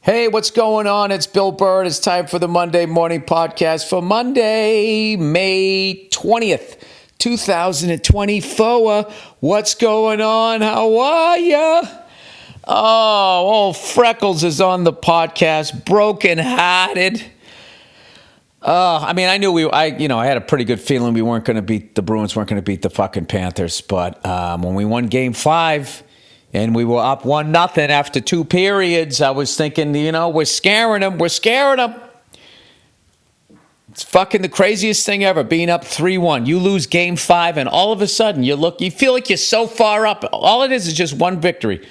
Hey, what's going on? It's Bill Burr. It's time for the Monday Morning Podcast for Monday, May 20th, 2024. What's going on? How are ya? Oh, old Freckles is on the podcast, brokenhearted. I knew I had a pretty good feeling the Bruins weren't going to beat the fucking Panthers. But when we won Game 5 and we were up 1-0 after 2 periods, I was thinking, we're scaring them. We're scaring them. It's fucking the craziest thing ever, being up 3-1. You lose Game 5 and all of a sudden you feel like you're so far up. All it is just one victory.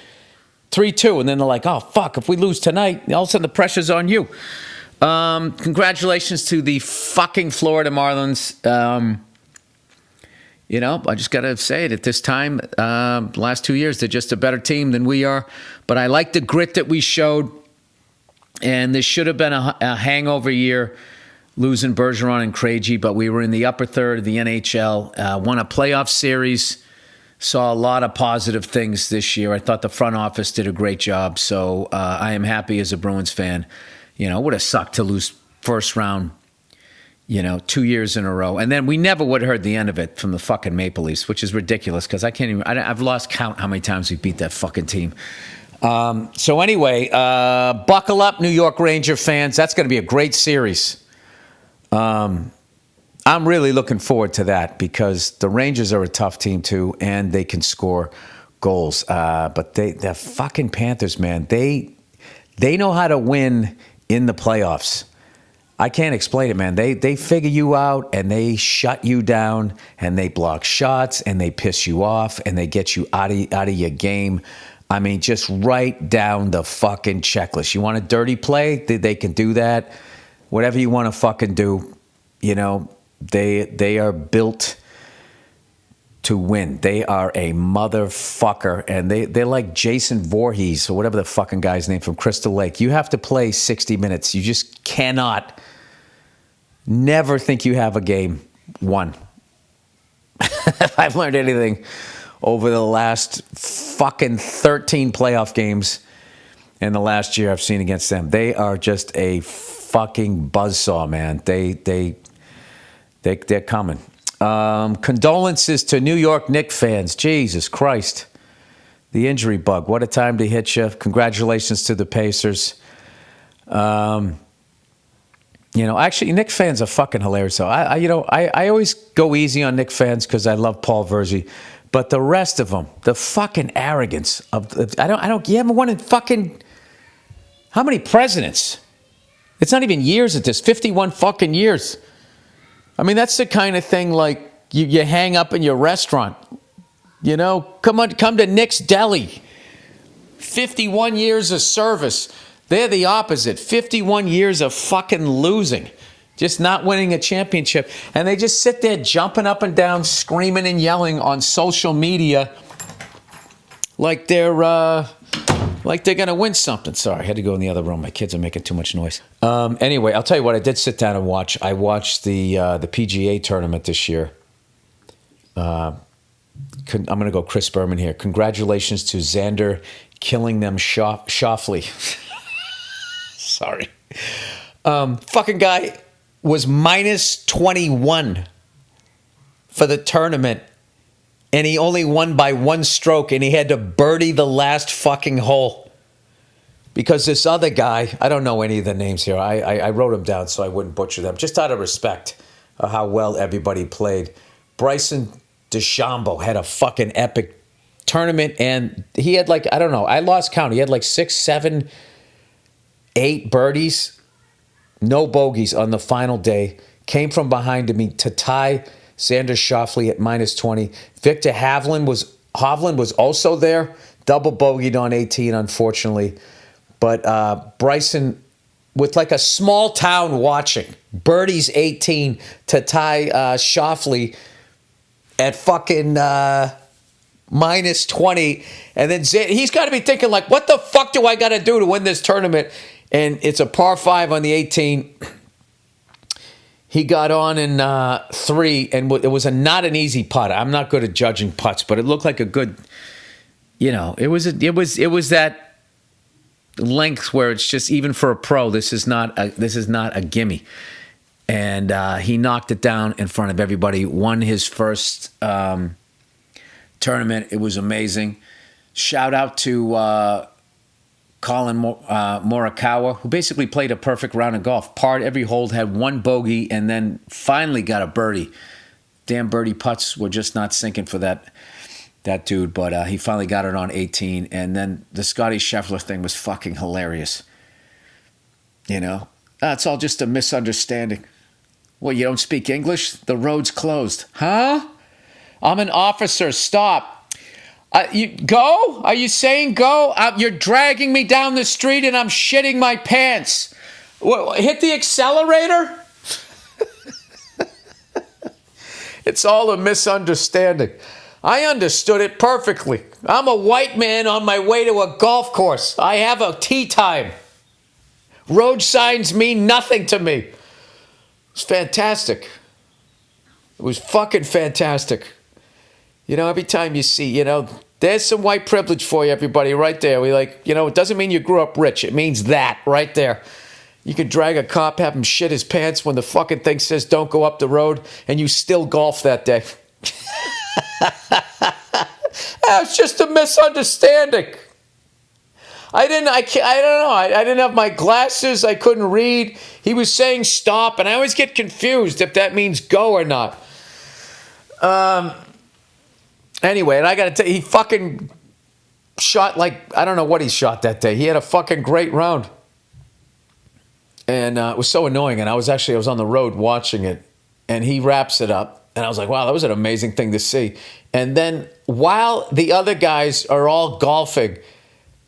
3-2. And then they're like, oh, fuck, if we lose tonight, all of a sudden the pressure's on you. Congratulations to the fucking Florida Marlins. I just got to say it at this time. The last 2 years, they're just a better team than we are. But I like the grit that we showed. And this should have been a hangover year, losing Bergeron and Krejci. But we were in the upper third of the NHL, won a playoff series, saw a lot of positive things this year. I thought the front office did a great job. So I am happy as a Bruins fan. It would have sucked to lose first round, 2 years in a row. And then we never would have heard the end of it from the fucking Maple Leafs, which is ridiculous because I've lost count how many times we beat that fucking team. So anyway, buckle up, New York Ranger fans. That's going to be a great series. I'm really looking forward to that because the Rangers are a tough team too, and they can score goals. But the fucking Panthers, man, they know how to win in the playoffs. I can't explain it, man. They figure you out and they shut you down and they block shots and they piss you off and they get you out of your game. I mean, just right down the fucking checklist. You want a dirty play? They can do that. Whatever you want to fucking do, they are built to win. They are a motherfucker, and they're like Jason Voorhees or whatever the fucking guy's name from Crystal Lake. You have to play 60 minutes. You just cannot never think you have a game won. If I've learned anything over the last fucking 13 playoff games in the last year I've seen against them. They are just a fucking buzzsaw, man. They're coming. Condolences to New York Knicks fans. Jesus Christ. The injury bug. What a time to hit you. Congratulations to the Pacers. Actually, Knicks fans are fucking hilarious. So I always go easy on Knicks fans because I love Paul Verzi. But the rest of them, the fucking arrogance of you haven't won in fucking how many presidents? It's not even years at this. 51 fucking years. I mean, that's the kind of thing like you hang up in your restaurant. Come to Nick's Deli. 51 years of service. They're the opposite. 51 years of fucking losing. Just not winning a championship. And they just sit there jumping up and down, screaming and yelling on social media like they're going to win something. Sorry, I had to go in the other room. My kids are making too much noise. Anyway, I'll tell you what, I did sit down and watch. I watched the PGA tournament this year. I'm going to go Chris Berman here. Congratulations to Xander killing them Schauffele. Sorry. Fucking guy was minus 21 for the tournament. And he only won by 1 stroke, and he had to birdie the last fucking hole. Because this other guy, I don't know any of the names here. I wrote them down so I wouldn't butcher them, just out of respect of how well everybody played. Bryson DeChambeau had a fucking epic tournament, and he had I lost count. He had 6, 7, 8 birdies, no bogeys on the final day. Came from behind to tie Xander Schauffele at minus 20. Victor Hovland was also there. Double bogeyed on 18, unfortunately. But Bryson, with a small town watching, birdies 18 to tie Schauffele at fucking minus 20. And then he's got to be thinking, what the fuck do I got to do to win this tournament? And it's a par 5 on the 18. He got on in 3, and it was not an easy putt. I'm not good at judging putts, but it looked like a good, it was that length where it's just, even for a pro, this is not a gimme. And he knocked it down in front of everybody. Won his first tournament. It was amazing. Shout out to Colin Morikawa, who basically played a perfect round of golf. Parred every hole, had one bogey, and then finally got a birdie. Damn birdie putts were just not sinking for that dude, but he finally got it on 18. And then the Scotty Scheffler thing was fucking hilarious. You know? It's all just a misunderstanding. Well, you don't speak English? The road's closed. Huh? I'm an officer. Stop. You go? Are you saying go? You're dragging me down the street and I'm shitting my pants. Hit the accelerator? It's all a misunderstanding. I understood it perfectly. I'm a white man on my way to a golf course. I have a tee time. Road signs mean nothing to me. It's fantastic. It was fucking fantastic. You know, every time you see, you know, there's some white privilege for you, everybody, right there. We like, you know, it doesn't mean you grew up rich. It means that right there. You could drag a cop, have him shit his pants when the fucking thing says don't go up the road, and you still golf that day. It's just a misunderstanding. I don't know. I didn't have my glasses. I couldn't read. He was saying stop, and I always get confused if that means go or not. Anyway, and I got to tell you, he fucking shot like, I don't know what he shot that day. He had a fucking great round. And it was so annoying. And I was on the road watching it, and he wraps it up. And I was like, wow, that was an amazing thing to see. And then while the other guys are all golfing,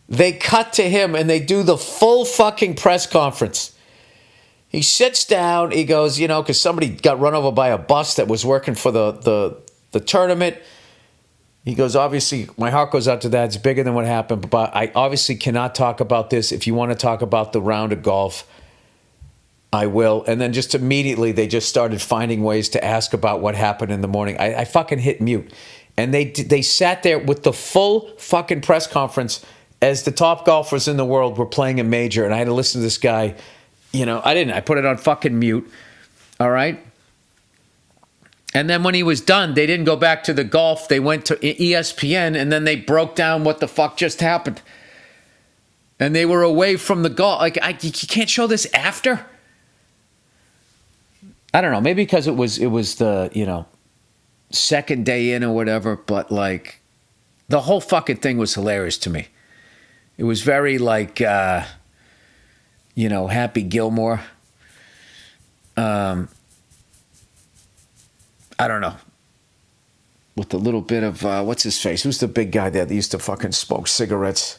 they cut to him and they do the full fucking press conference. He sits down. He goes, you know, because somebody got run over by a bus that was working for the tournament. He goes, obviously, my heart goes out to that. It's bigger than what happened. But I obviously cannot talk about this. If you want to talk about the round of golf, I will. And then just immediately, they just started finding ways to ask about what happened in the morning. I fucking hit mute. And they sat there with the full fucking press conference as the top golfers in the world were playing a major. And I had to listen to this guy. You know, I put it on fucking mute. All right? And then when he was done, they didn't go back to the golf. They went to ESPN, and then they broke down what the fuck just happened. And they were away from the golf. Like, you can't show this after? I don't know. Maybe because it was the, you know, second day in or whatever. But, like, the whole fucking thing was hilarious to me. It was very, like, you know, Happy Gilmore. I don't know. With a little bit of, what's his face? Who's the big guy there that used to fucking smoke cigarettes?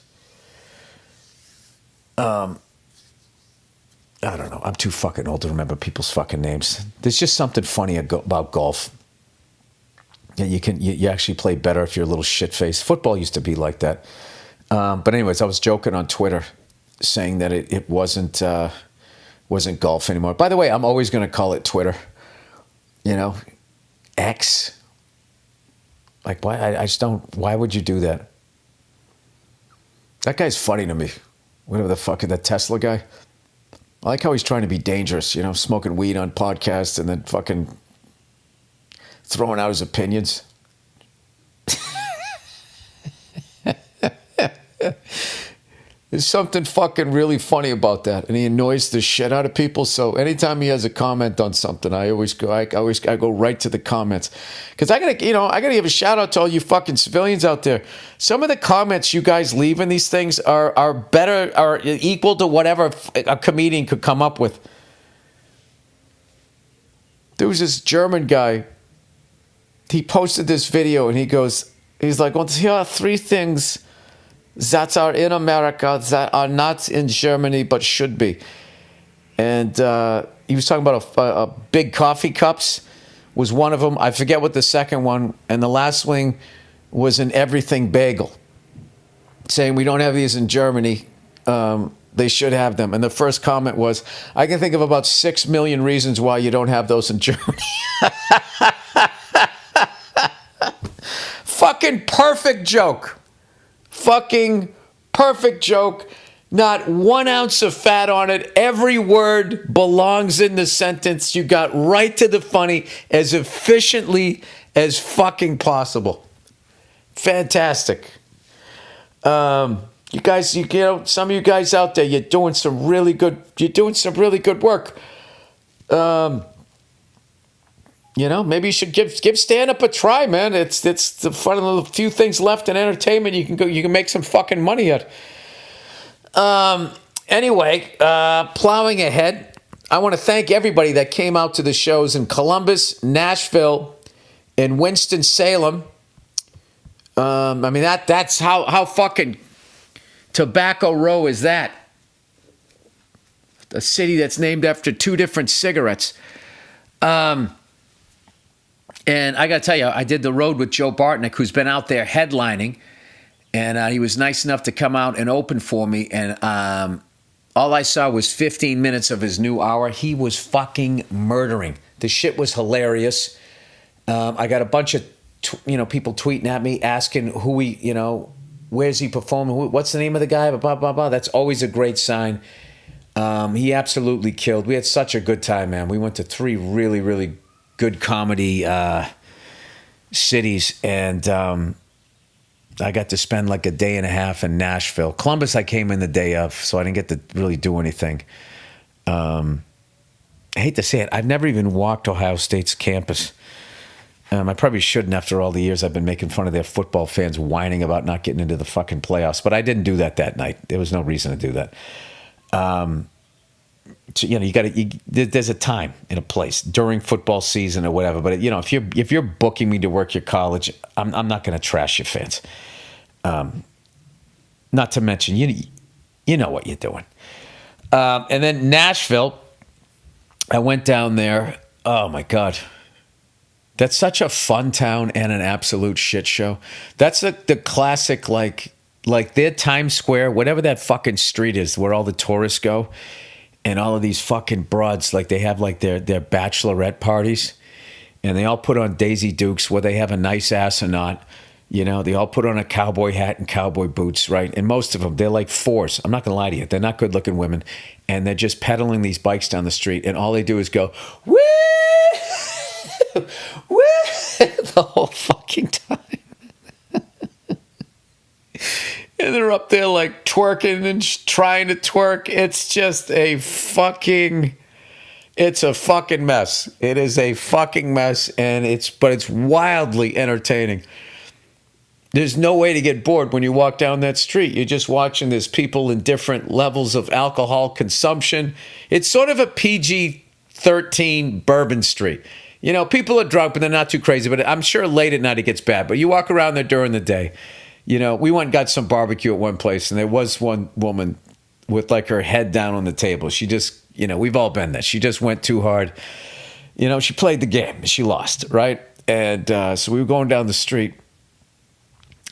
I don't know. I'm too fucking old to remember people's fucking names. There's just something funny about golf. Yeah, you actually play better if you're a little shit-faced. Football used to be like that. But anyways, I was joking on Twitter saying that it wasn't golf anymore. By the way, I'm always going to call it Twitter. You know, X. Like, why? I just don't. Why would you do that? That guy's funny to me. Whatever the fuck, that Tesla guy. I like how he's trying to be dangerous, you know, smoking weed on podcasts and then fucking throwing out his opinions. There's something fucking really funny about that, and he annoys the shit out of people. So anytime he has a comment on something, I go right to the comments, because I gotta give a shout out to all you fucking civilians out there. Some of the comments you guys leave in these things are better, are equal to whatever a comedian could come up with. There was this German guy. He posted this video, and he's like, well, here are 3 things that are in America that are not in Germany but should be. And he was talking about a big coffee cups was one of them. I forget what the second one, and the last one was an everything bagel, saying we don't have these in Germany. They should have them. And the first comment was, I can think of about 6 million reasons why you don't have those in Germany. Fucking perfect joke. Fucking perfect joke. Not 1 ounce of fat on it. Every word belongs in the sentence. You got right to the funny as efficiently as fucking possible. Fantastic. You guys, you know, some of you guys out there, you're doing some really good work. You know, maybe you should give stand-up a try, man. It's the fun of the few things left in entertainment you can make some fucking money at. Anyway, plowing ahead, I want to thank everybody that came out to the shows in Columbus, Nashville, and Winston-Salem. I mean, that's how fucking Tobacco Row is that? A city that's named after 2 different cigarettes. And I got to tell you, I did the road with Joe Bartnick, who's been out there headlining. And he was nice enough to come out and open for me. And all I saw was 15 minutes of his new hour. He was fucking murdering. The shit was hilarious. I got a bunch of people tweeting at me asking who where's he performing? What's the name of the guy? Blah, blah, blah. That's always a great sign. He absolutely killed. We had such a good time, man. We went to 3 really, really good comedy cities. And I got to spend like a day and a half in Nashville. Columbus, I came in the day of, so I didn't get to really do anything. I hate to say it, I've never even walked Ohio State's campus. I probably shouldn't after all the years I've been making fun of their football fans whining about not getting into the fucking playoffs. But I didn't do that night. There was no reason to do that. So, there's a time and a place during football season or whatever. But if you're booking me to work your college, I'm not going to trash your fans. Not to mention, you know what you're doing. And then Nashville, I went down there. Oh my God. That's such a fun town and an absolute shit show. That's the classic, like their Times Square, whatever that fucking street is where all the tourists go, and all of these fucking broads, like they have like their bachelorette parties, and they all put on Daisy Dukes, whether they have a nice ass or not. They all put on a cowboy hat and cowboy boots, right? And most of them, they're like 4s. I'm not going to lie to you. They're not good-looking women. And they're just pedaling these bikes down the street, and all they do is go, woo! Woo! The whole fucking time. And they're up there like twerking and trying to twerk. It's just a fucking mess. It is a fucking mess, and it's wildly entertaining. There's no way to get bored when you walk down that street. You're just watching there's people in different levels of alcohol consumption. It's sort of a PG-13 Bourbon Street. People are drunk, but they're not too crazy. But I'm sure late at night it gets bad. But you walk around there during the day. We went and got some barbecue at one place, and there was one woman with like her head down on the table. She just, we've all been there. She just went too hard. She played the game and she lost, right? And so we were going down the street,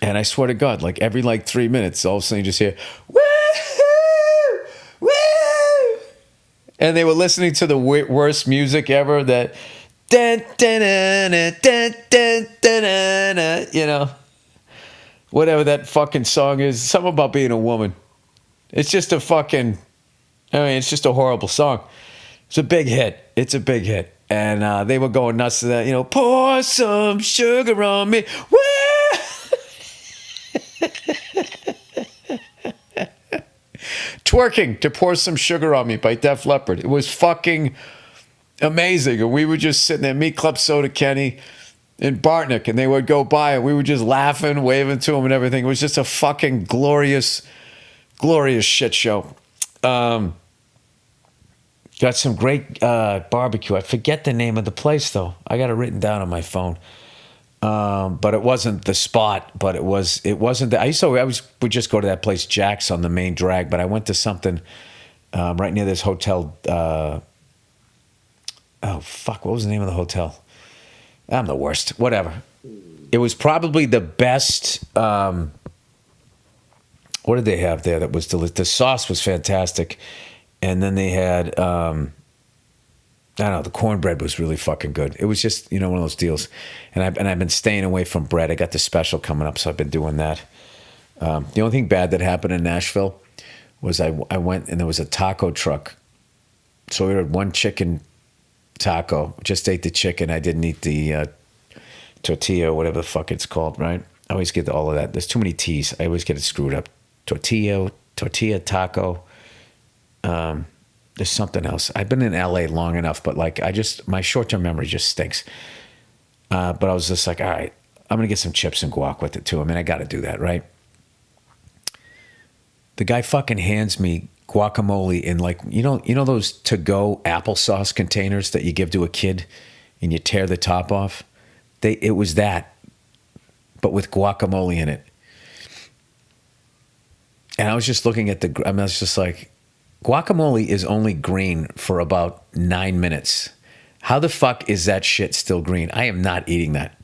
and I swear to God, like every 3 minutes, all of a sudden you just hear, woo, woo, and they were listening to the worst music ever. That, dun, dun, dun, dun, dun, dun, dun, dun, whatever that fucking song is, something about being a woman. It's just it's just a horrible song. It's a big hit. And they were going nuts to that, pour some sugar on me. Woo! Twerking to Pour Some Sugar on Me by Def Leppard. It was fucking amazing. And we were just sitting there, me, Club Soda Kenny, and Bartnick, and they would go by, and we were just laughing, waving to them and everything. It was just a fucking glorious, glorious shit show. Got some great barbecue. I forget the name of the place, though. I got it written down on my phone. But it wasn't the spot, but it wasn't I would just go to that place, Jack's, on the main drag, but I went to something right near this hotel. Oh, fuck, what was the name of the hotel? I'm the worst. Whatever. It was probably the best. What did they have there that was delicious? The sauce was fantastic. And then they had, I don't know, the cornbread was really fucking good. It was just, one of those deals. And I've been staying away from bread. I got the special coming up, so I've been doing that. The only thing bad that happened in Nashville was I went and there was a taco truck. So we ordered one chicken taco. Just ate the chicken. I didn't eat the tortilla, whatever the fuck it's called, right? I always get all of that. There's too many T's. I always get it screwed up. Tortilla, taco. There's something else. I've been in LA long enough, but like my short-term memory just stinks. But I was just like, all right, I'm going to get some chips and guac with it too. I mean, I got to do that, right? The guy fucking hands me guacamole in like, you know those to-go applesauce containers that you give to a kid and you tear the top off? It was that, but with guacamole in it. And I was just looking at I was just like, guacamole is only green for about 9 minutes. How the fuck is that shit still green? I am not eating that.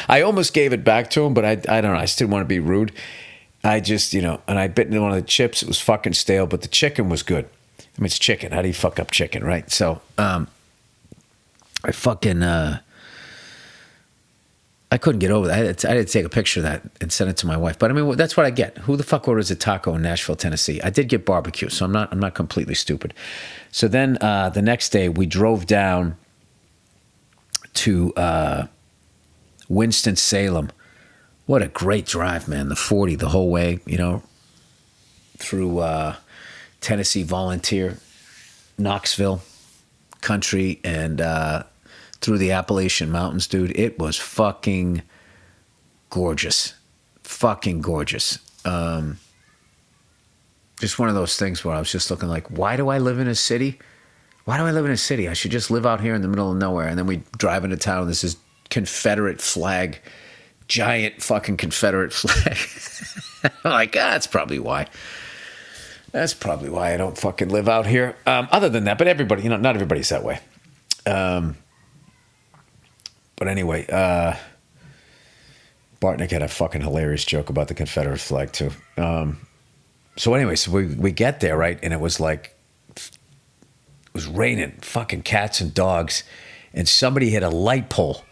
I almost gave it back to him, but I don't know. I still want to be rude. I just, and I bit into one of the chips. It was fucking stale, but the chicken was good. I mean, it's chicken. How do you fuck up chicken, right? So, I fucking, I couldn't get over that. I had to take a picture of that and send it to my wife. But I mean, that's what I get. Who the fuck orders a taco in Nashville, Tennessee? I did get barbecue, so I'm not completely stupid. So then the next day we drove down to Winston-Salem. What a great drive, man. The 40 the whole way, through Tennessee Volunteer, Knoxville country, and through the Appalachian Mountains, dude. It was fucking gorgeous. Fucking gorgeous. Just one of those things where I was just looking like, why do I live in a city? Why do I live in a city? I should just live out here in the middle of nowhere. And then we drive into town. This is Confederate flag, giant fucking Confederate flag. I'm like, that's probably why. That's probably why I don't fucking live out here. Other than that, but everybody, not everybody's that way. But anyway, Bartnick had a fucking hilarious joke about the Confederate flag too. So anyway, so we get there, right? And it was like, it was raining, fucking cats and dogs. And somebody hit a light pole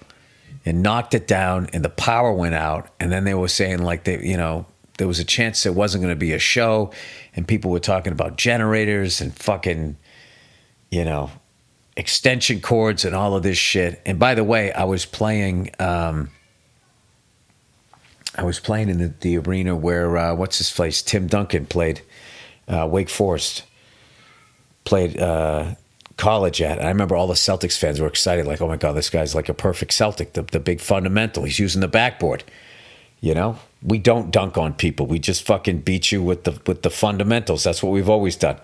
and knocked it down, and the power went out. And then they were saying like there was a chance there wasn't going to be a show, and people were talking about generators and fucking, extension cords and all of this shit. And by the way, I was playing in the arena where what's his face, Tim Duncan played, Wake Forest played college at. And I remember all the Celtics fans were excited, like, oh my God, this guy's like a perfect Celtic, the big fundamental. He's using the backboard. We don't dunk on people. We just fucking beat you with the fundamentals. That's what we've always done.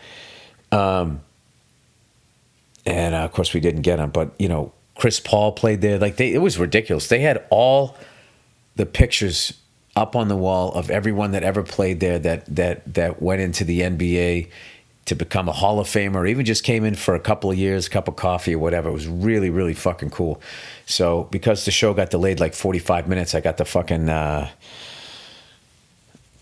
And of course we didn't get him, but Chris Paul played there. Like it was ridiculous. They had all the pictures up on the wall of everyone that ever played there that went into the NBA to become a Hall of Famer, or even just came in for a couple of years, a cup of coffee or whatever. It was really, really fucking cool. So because the show got delayed like 45 minutes, I got to fucking,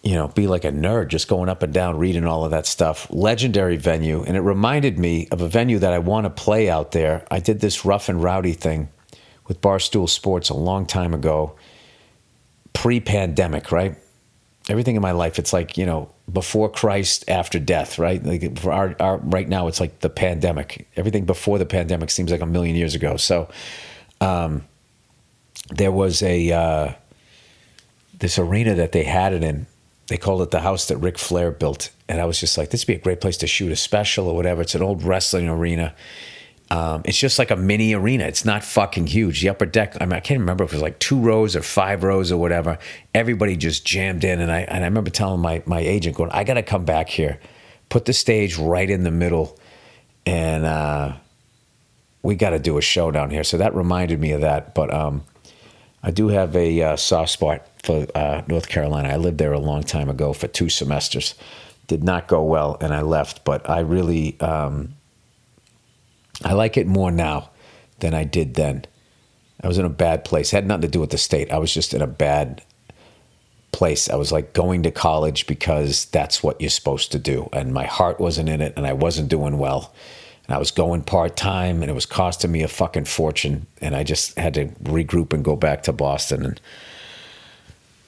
be like a nerd, just going up and down, reading all of that stuff. Legendary venue. And it reminded me of a venue that I want to play out there. I did this Rough and Rowdy thing with Barstool Sports a long time ago, pre-pandemic, right? Everything in my life, it's like, before Christ, after death, right? Like for our right now, it's like the pandemic. Everything before the pandemic seems like a million years ago. So there was this arena that they had it in. They called it the house that Ric Flair built. And I was just like, this would be a great place to shoot a special or whatever. It's an old wrestling arena. It's just like a mini arena. It's not fucking huge. The upper deck, I can't remember if it was like 2 rows or 5 rows or whatever. Everybody just jammed in. And I remember telling my agent, going, I got to come back here, put the stage right in the middle, and we got to do a show down here. So that reminded me of that. But I do have a soft spot for North Carolina. I lived there a long time ago for 2 semesters. Did not go well, and I left. But I really... I like it more now than I did then. I was in a bad place. It had nothing to do with the state. I was just in a bad place. I was like going to college because that's what you're supposed to do. And my heart wasn't in it, and I wasn't doing well. And I was going part-time, and it was costing me a fucking fortune. And I just had to regroup and go back to Boston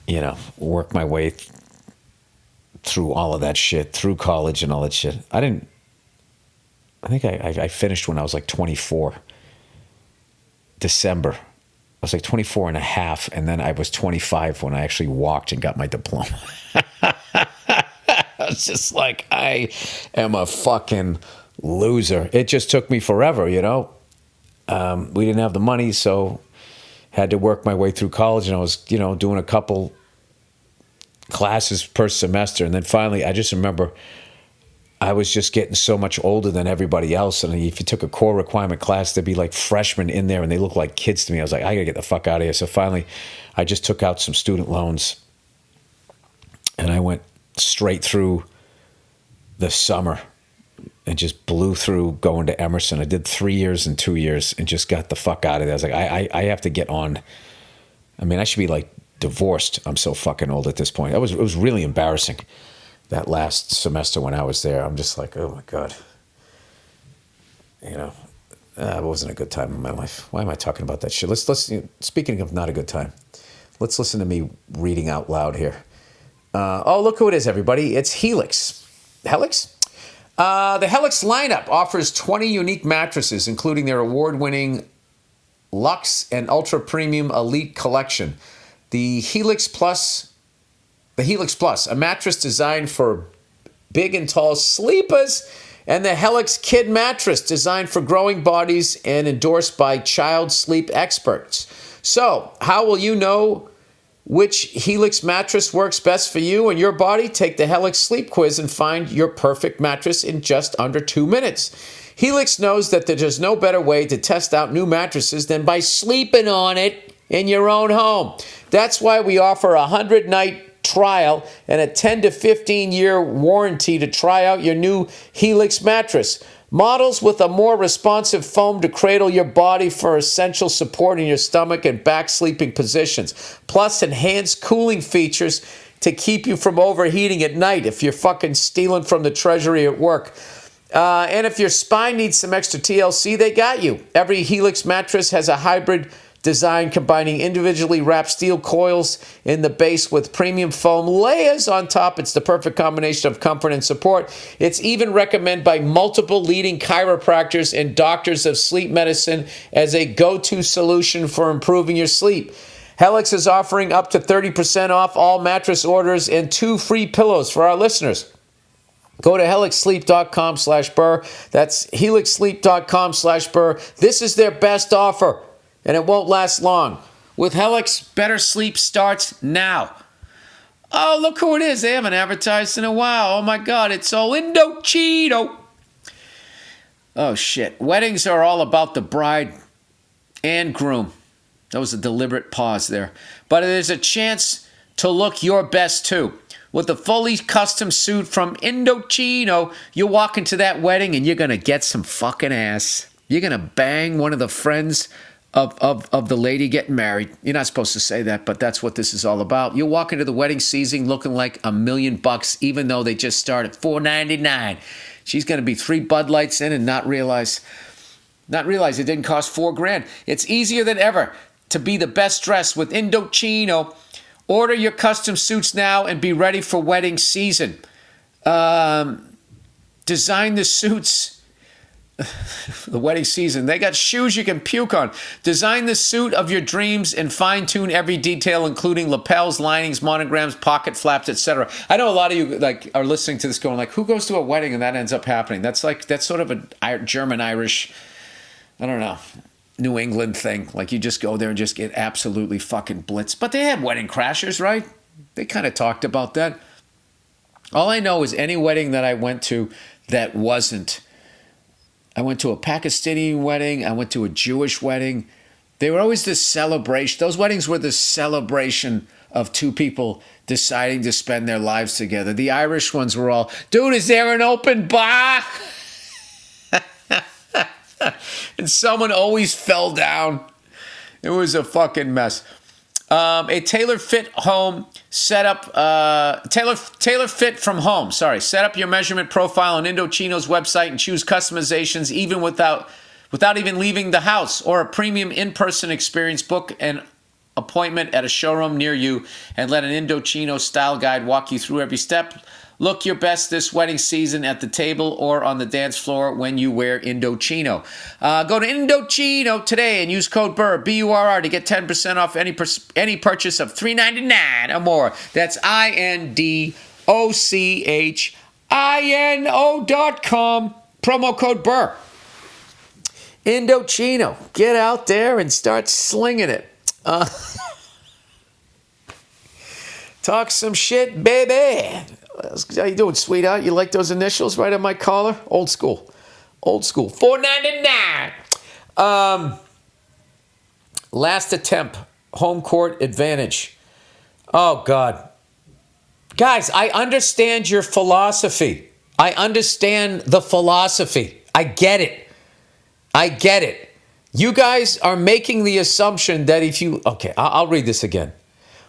and, work my way through all of that shit, through college and all that shit. I think I finished when I was like 24. December. I was like 24 and a half, and then I was 25 when I actually walked and got my diploma. I was just like, I am a fucking loser. It just took me forever, you know. We didn't have the money, so had to work my way through college, and I was, you know, doing a couple classes per semester, and then finally, I just remember I was just getting so much older than everybody else, and if you took a core requirement class, there'd be like freshmen in there, and they looked like kids to me. I was like, I gotta get the fuck out of here. So finally, I just took out some student loans, and I went straight through the summer and just blew through going to Emerson. I did 3 years and 2 years and just got the fuck out of there. I was like, I have to get on. I mean, I should be like divorced. I'm so fucking old at this point. It was really embarrassing that last semester when I was there. I'm just like, oh my God. You know, it wasn't a good time in my life. Why am I talking about that shit? Let's speaking of not a good time, let's listen to me reading out loud here. Oh, look who it is, everybody. It's Helix. Helix? The Helix lineup offers 20 unique mattresses, including their award-winning Luxe and Ultra Premium Elite Collection. The Helix Plus, a mattress designed for big and tall sleepers, and the Helix Kid mattress, designed for growing bodies and endorsed by child sleep experts. So, how will you know which Helix mattress works best for you and your body? Take the Helix Sleep Quiz and find your perfect mattress in just under 2 minutes. Helix knows that there's no better way to test out new mattresses than by sleeping on it in your own home. That's why we offer a 100-night trial and a 10 to 15-year warranty to try out your new Helix mattress. Models with a more responsive foam to cradle your body for essential support in your stomach and back sleeping positions. Plus enhanced cooling features to keep you from overheating at night if you're fucking stealing from the treasury at work. And if your spine needs some extra TLC, they got you. Every Helix mattress has a hybrid design combining individually wrapped steel coils in the base with premium foam layers on top. It's the perfect combination of comfort and support. It's even recommended by multiple leading chiropractors and doctors of sleep medicine as a go-to solution for improving your sleep. Helix is offering up to 30% off all mattress orders and 2 free pillows for our listeners. Go to helixsleep.com/Burr. That's helixsleep.com/Burr. This is their best offer, and it won't last long. With Helix, better sleep starts now. Oh, look who it is. They haven't advertised in a while. Oh, my God. It's all Indochino. Oh, shit. Weddings are all about the bride and groom. That was a deliberate pause there. But there's a chance to look your best, too. With a fully custom suit from Indochino, you walk into that wedding and you're going to get some fucking ass. You're going to bang one of the friends of the lady getting married. You're not supposed to say that, but that's what this is all about. You'll walk into the wedding season looking like $1 million, even though they just start at $4.99. She's going to be 3 Bud Lights in and not realize it didn't cost $4,000. It's easier than ever to be the best dressed with Indochino. Order your custom suits now and be ready for wedding season. Design the suits. The wedding season. They got shoes you can puke on. Design the suit of your dreams and fine-tune every detail, including lapels, linings, monograms, pocket flaps, etc. I know a lot of you are listening to this going like, who goes to a wedding and that ends up happening? That's sort of a German-Irish, I don't know, New England thing. Like you just go there and just get absolutely fucking blitzed. But they had wedding crashers, right? They kind of talked about that. All I know is any wedding that I went to that wasn't. I went to a Pakistani wedding. I went to a Jewish wedding. They were always this celebration. Those weddings were the celebration of 2 people deciding to spend their lives together. The Irish ones were all, dude, is there an open bar? And someone always fell down. It was a fucking mess. A tailor-fit home setup. Tailor-fit from home. Sorry. Set up your measurement profile on Indochino's website and choose customizations even without even leaving the house, or a premium in-person experience. Book an appointment at a showroom near you and let an Indochino style guide walk you through every step. Look your best this wedding season at the table or on the dance floor when you wear Indochino. Go to Indochino today and use code Burr, B-U-R-R, to get 10% off any purchase of $3.99 or more. That's INDOCHINO.com. Promo code Burr. Indochino. Get out there and start slinging it. Talk some shit, baby. How you doing, sweetheart? You like those initials right on my collar? Old school. Old school. $4.99. Last attempt. Home court advantage. Oh, God. Guys, I understand your philosophy. I understand the philosophy. I get it. I get it. You guys are making the assumption that if you... Okay, I'll read this again.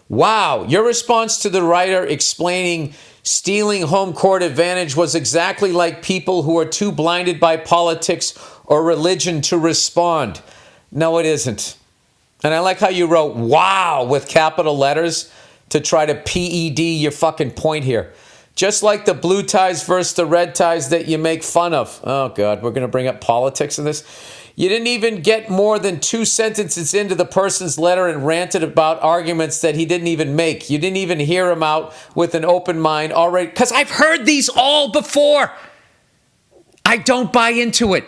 Wow, your response to the writer explaining stealing home court advantage was exactly like people who are too blinded by politics or religion to respond. No, it isn't. And I like how you wrote wow with capital letters to try to PED your fucking point here. Just like the blue ties versus the red ties that you make fun of. Oh, God, we're going to bring up politics in this. You didn't even get more than 2 sentences into the person's letter and ranted about arguments that he didn't even make. You didn't even hear him out with an open mind already. Because I've heard these all before. I don't buy into it.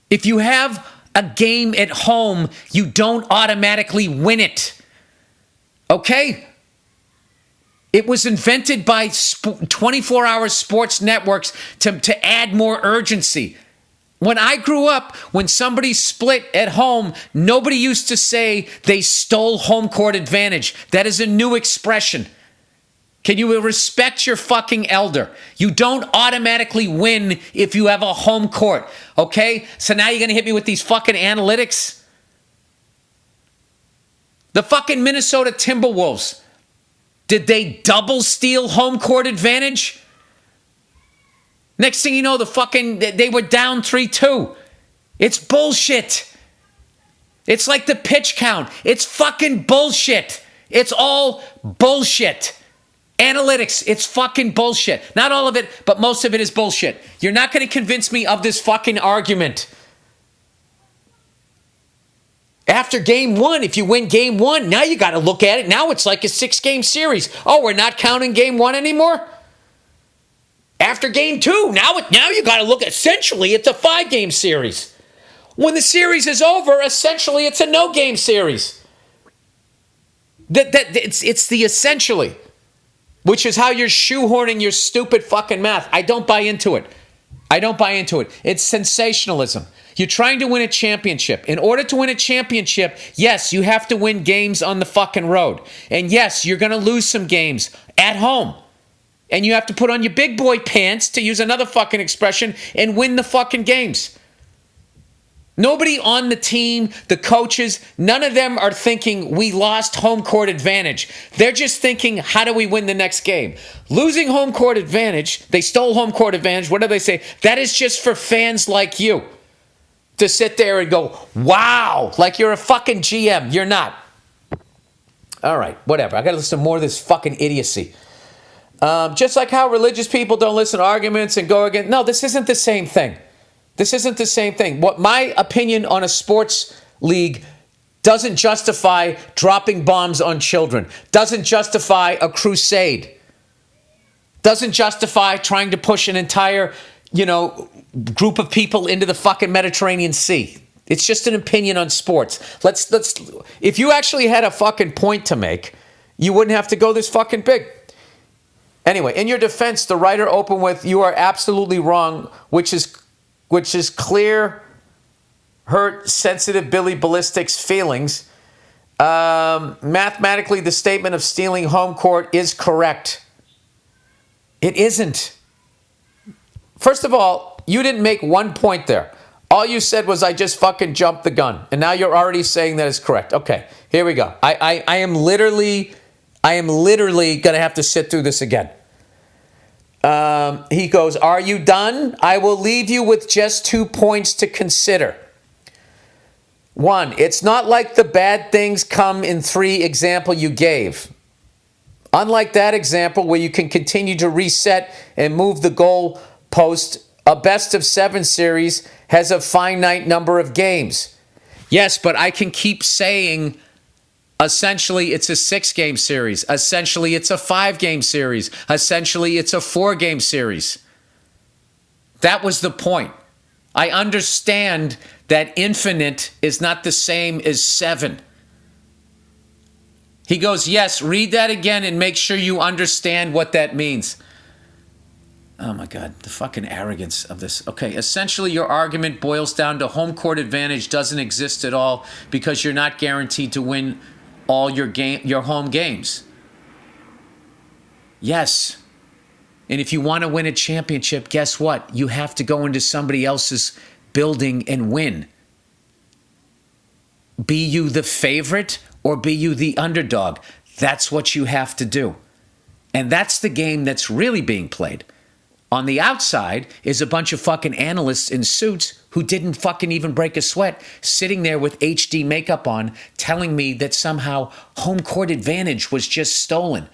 If you have a game at home, you don't automatically win it. Okay? It was invented by 24-hour sports networks to add more urgency. When I grew up, when somebody split at home, nobody used to say they stole home court advantage. That is a new expression. Can you respect your fucking elder? You don't automatically win if you have a home court, okay? So now you're going to hit me with these fucking analytics? The fucking Minnesota Timberwolves, did they double steal home court advantage? Next thing you know, they were down 3-2. It's bullshit. It's like the pitch count. It's fucking bullshit. It's all bullshit. Analytics, it's fucking bullshit. Not all of it, but most of it is bullshit. You're not going to convince me of this fucking argument. After game 1, if you win game 1, now you got to look at it. Now it's like a 6-game series. Oh, we're not counting game 1 anymore? After game 2, now you got to look, essentially, it's a 5-game series. When the series is over, essentially, it's a no-game series. It's the essentially, which is how you're shoehorning your stupid fucking math. I don't buy into it. It's sensationalism. You're trying to win a championship. In order to win a championship, yes, you have to win games on the fucking road. And yes, you're going to lose some games at home. And you have to put on your big boy pants, to use another fucking expression, and win the fucking games. Nobody on the team, the coaches, none of them are thinking we lost home court advantage. They're just thinking, how do we win the next game? Losing home court advantage, they stole home court advantage, what do they say? That is just for fans like you to sit there and go, wow, like you're a fucking GM. You're not. All right, whatever. I got to listen to more of this fucking idiocy. Just like how religious people don't listen to arguments and go against. No, this isn't the same thing. What my opinion on a sports league doesn't justify dropping bombs on children, doesn't justify a crusade, doesn't justify trying to push an entire, group of people into the fucking Mediterranean Sea. It's just an opinion on sports. Let's. If you actually had a fucking point to make, you wouldn't have to go this fucking big. Anyway, in your defense, the writer opened with, you are absolutely wrong, which is clear, hurt, sensitive Billy Ballistic's feelings. Mathematically, the statement of stealing home court is correct. It isn't. First of all, you didn't make one point there. All you said was, I just fucking jumped the gun. And now you're already saying that it's correct. Okay, here we go. I am literally going to have to sit through this again. He goes, are you done? I will leave you with just 2 points to consider. 1, it's not like the bad things come in 3 example you gave. Unlike that example where you can continue to reset and move the goal post, a best of 7 series has a finite number of games. Yes, but I can keep saying essentially it's a 6-game series. Essentially it's a 5-game series. Essentially it's a 4-game series. That was the point. I understand that infinite is not the same as 7. He goes, yes, read that again and make sure you understand what that means. Oh my God, the fucking arrogance of this. Okay, essentially your argument boils down to home court advantage doesn't exist at all because you're not guaranteed to win all your home games. Yes. And if you want to win a championship, guess what? You have to go into somebody else's building and win. Be you the favorite or be you the underdog? That's what you have to do. And that's the game that's really being played. On the outside is a bunch of fucking analysts in suits who didn't fucking even break a sweat, sitting there with HD makeup on, telling me that somehow home court advantage was just stolen.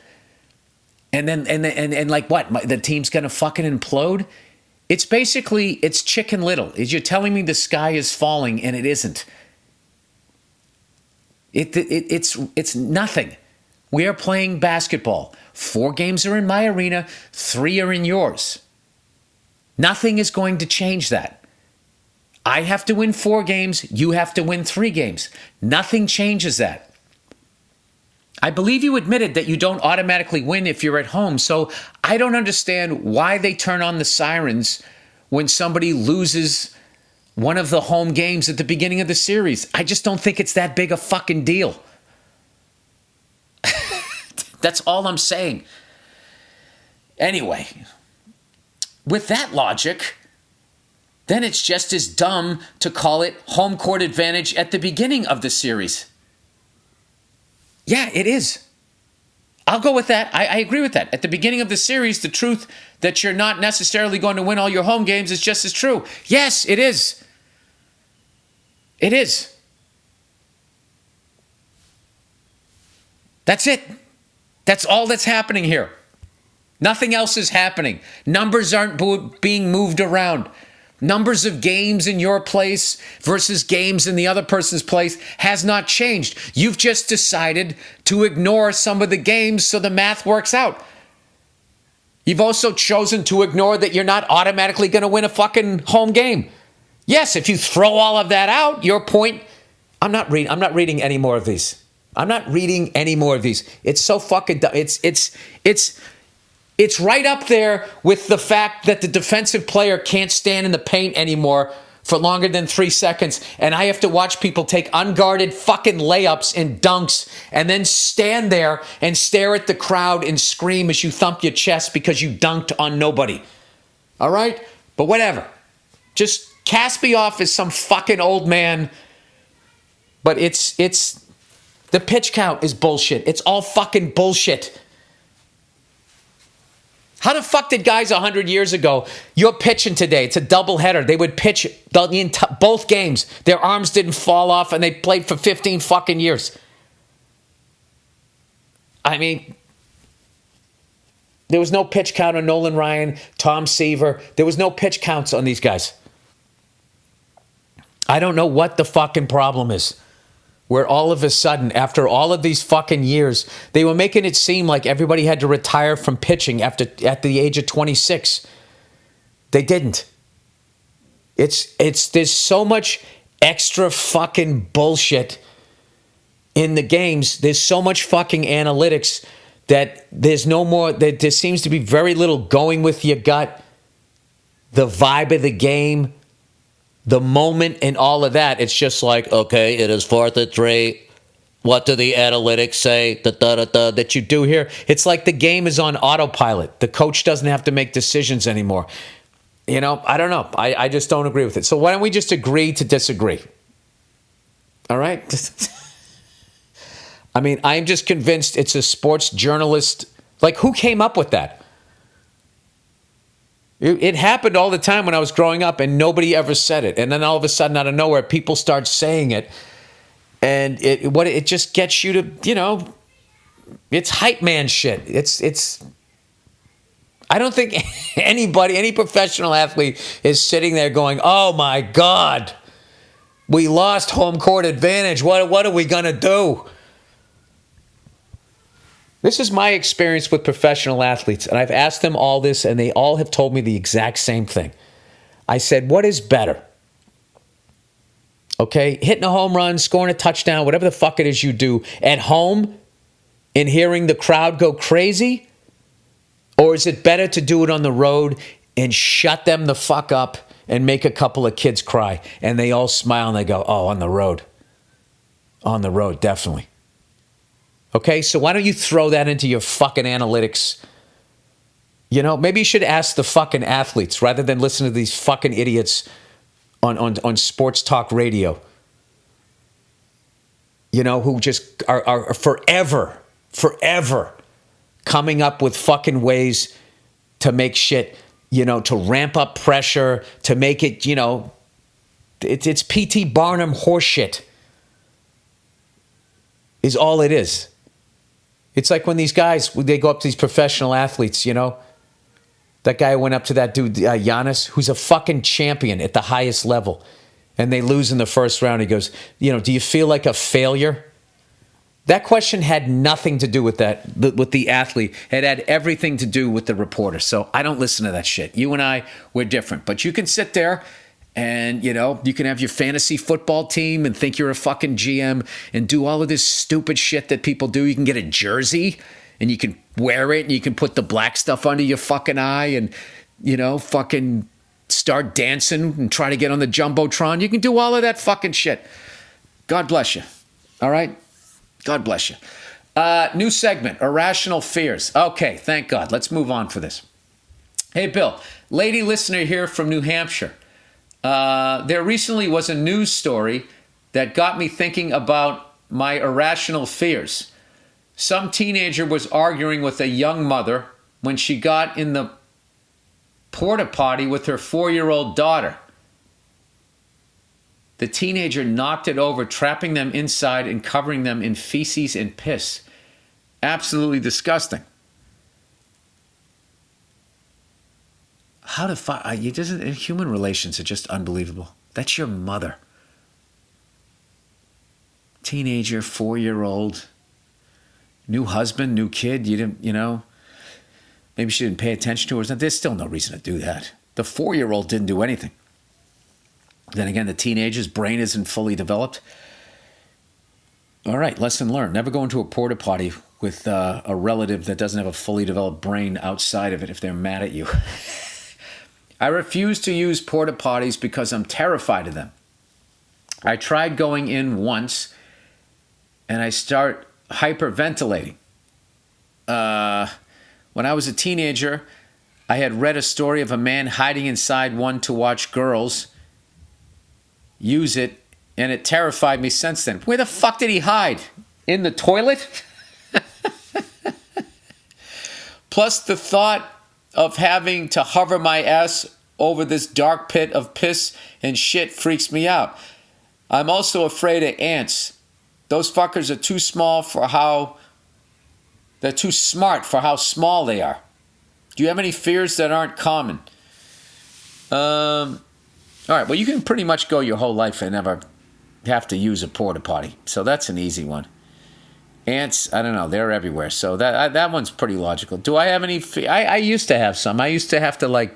And then, and like what? The team's going to fucking implode? It's basically, it's Chicken Little. You're telling me the sky is falling and it isn't. It's nothing. We are playing basketball. 4 games are in my arena, 3 are in yours. Nothing is going to change that. I have to win 4 games, you have to win 3 games. Nothing changes that. I believe you admitted that you don't automatically win if you're at home, so I don't understand why they turn on the sirens when somebody loses one of the home games at the beginning of the series. I just don't think it's that big a fucking deal. That's all I'm saying. Anyway, with that logic, then it's just as dumb to call it home court advantage at the beginning of the series. Yeah, it is. I'll go with that. I agree with that. At the beginning of the series, the truth that you're not necessarily going to win all your home games is just as true. Yes, it is. It is. That's it. That's all that's happening here. Nothing else is happening. Numbers aren't being moved around. Numbers of games in your place versus games in the other person's place has not changed. You've just decided to ignore some of the games so the math works out. You've also chosen to ignore that you're not automatically going to win a fucking home game. Yes, if you throw all of that out, your point, I'm not reading any more of these. I'm not reading any more of these. It's so fucking dumb. It's right up there with the fact that the defensive player can't stand in the paint anymore for longer than 3 seconds, and I have to watch people take unguarded fucking layups and dunks and then stand there and stare at the crowd and scream as you thump your chest because you dunked on nobody. All right? But whatever. Just cast me off as some fucking old man. But it's the pitch count is bullshit. It's all fucking bullshit. How the fuck did guys 100 years ago, you're pitching today, it's a doubleheader, they would pitch both games, their arms didn't fall off, and they played for 15 fucking years. I mean, there was no pitch count on Nolan Ryan, Tom Seaver. There was no pitch counts on these guys. I don't know what the fucking problem is. Where all of a sudden, after all of these fucking years, they were making it seem like everybody had to retire from pitching at the age of 26. They didn't. There's so much extra fucking bullshit in the games. There's so much fucking analytics that there's no more, that there seems to be very little going with your gut, the vibe of the game, the moment and all of that. It's just like, okay, it is 4th and 3. What do the analytics say? That you do here. It's like the game is on autopilot. The coach doesn't have to make decisions anymore. You know, I don't know. I just don't agree with it. So why don't we just agree to disagree? All right? I mean, I'm just convinced it's a sports journalist. Like, who came up with that? It happened all the time when I was growing up, and nobody ever said it. And then all of a sudden, out of nowhere, people start saying it. And it just gets you to, It's hype man shit. It's. I don't think anybody, any professional athlete is sitting there going, "Oh my God, we lost home court advantage. What are we gonna do?" This is my experience with professional athletes, and I've asked them all this, and they all have told me the exact same thing. I said, what is better? Okay, hitting a home run, scoring a touchdown, whatever the fuck it is you do at home and hearing the crowd go crazy? Or is it better to do it on the road and shut them the fuck up and make a couple of kids cry? And they all smile and they go, oh, on the road. On the road, definitely. Okay, so why don't you throw that into your fucking analytics? You know, maybe you should ask the fucking athletes rather than listen to these fucking idiots on sports talk radio. You know, who just are forever coming up with fucking ways to make shit, you know, to ramp up pressure, to make it, you know, it's P.T. Barnum horseshit is all it is. It's like when these guys, they go up to these professional athletes, you know. That guy went up to that dude, Giannis, who's a fucking champion at the highest level. And they lose in the first round. He goes, you know, do you feel like a failure? That question had nothing to do with that, with the athlete. It had everything to do with the reporter. So I don't listen to that shit. You and I, we're different. But you can sit there and, you know, you can have your fantasy football team and think you're a fucking GM and do all of this stupid shit that people do. You can get a jersey and you can wear it and you can put the black stuff under your fucking eye and, you know, fucking start dancing and try to get on the Jumbotron. You can do all of that fucking shit. God bless you. All right? God bless you. New segment, Irrational Fears. Okay, thank God. Let's move on for this. Hey, Bill, lady listener here from New Hampshire. There recently was a news story that got me thinking about my irrational fears. Some teenager was arguing with a young mother when she got in the porta potty with her 4-year-old daughter. The teenager knocked it over, trapping them inside and covering them in feces and piss. Absolutely disgusting. How to human relations are just unbelievable. That's your mother. Teenager, 4-year-old, new husband, new kid. You didn't, you know, maybe she didn't pay attention to her. There's still no reason to do that. The 4-year-old didn't do anything. Then again, the teenager's brain isn't fully developed. All right, lesson learned. Never go into a porta potty with a relative that doesn't have a fully developed brain outside of it if they're mad at you. I refuse to use porta potties because I'm terrified of them. I tried going in once and I start hyperventilating. When I was a teenager, I had read a story of a man hiding inside one to watch girls use it, and it terrified me since then. Where the fuck did he hide? In the toilet? Plus the thought of having to hover my ass over this dark pit of piss and shit freaks me out. I'm also afraid of ants. Those fuckers are too small for how... They're too smart for how small they are. Do you have any fears that aren't common? All right, well, you can pretty much go your whole life and never have to use a porta potty. So that's an easy one. Ants, I don't know, they're everywhere. So that one's pretty logical. Do I have any... I used to have some. I used to have to, like...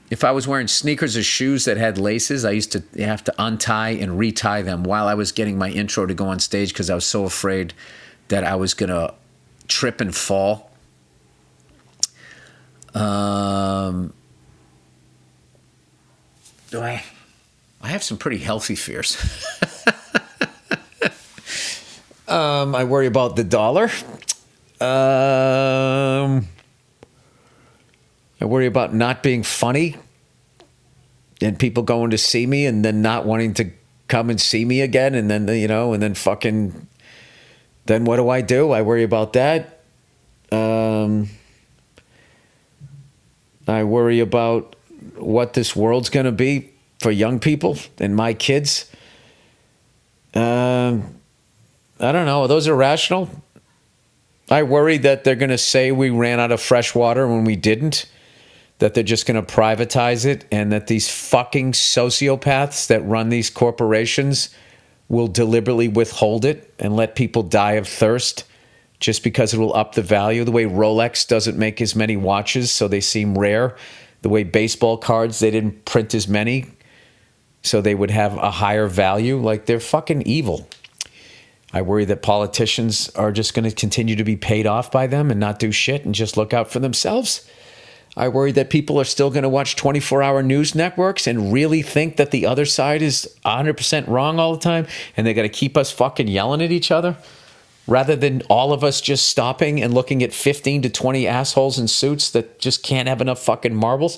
If I was wearing sneakers or shoes that had laces, I used to have to untie and retie them while I was getting my intro to go on stage because I was so afraid that I was going to trip and fall. I have some pretty healthy fears. I worry about the dollar. I worry about not being funny and people going to see me and then not wanting to come and see me again. And then, you know, and then fucking, then what do? I worry about that. I worry about what this world's going to be for young people and my kids. I don't know. Are those irrational? I worry that they're going to say we ran out of fresh water when we didn't, that they're just going to privatize it, and that these fucking sociopaths that run these corporations will deliberately withhold it and let people die of thirst just because it will up the value. The way Rolex doesn't make as many watches, so they seem rare. The way baseball cards, they didn't print as many, so they would have a higher value. Like, they're fucking evil. I worry that politicians are just going to continue to be paid off by them and not do shit and just look out for themselves. I worry that people are still going to watch 24-hour news networks and really think that the other side is 100% wrong all the time, and they're going to keep us fucking yelling at each other rather than all of us just stopping and looking at 15 to 20 assholes in suits that just can't have enough fucking marbles.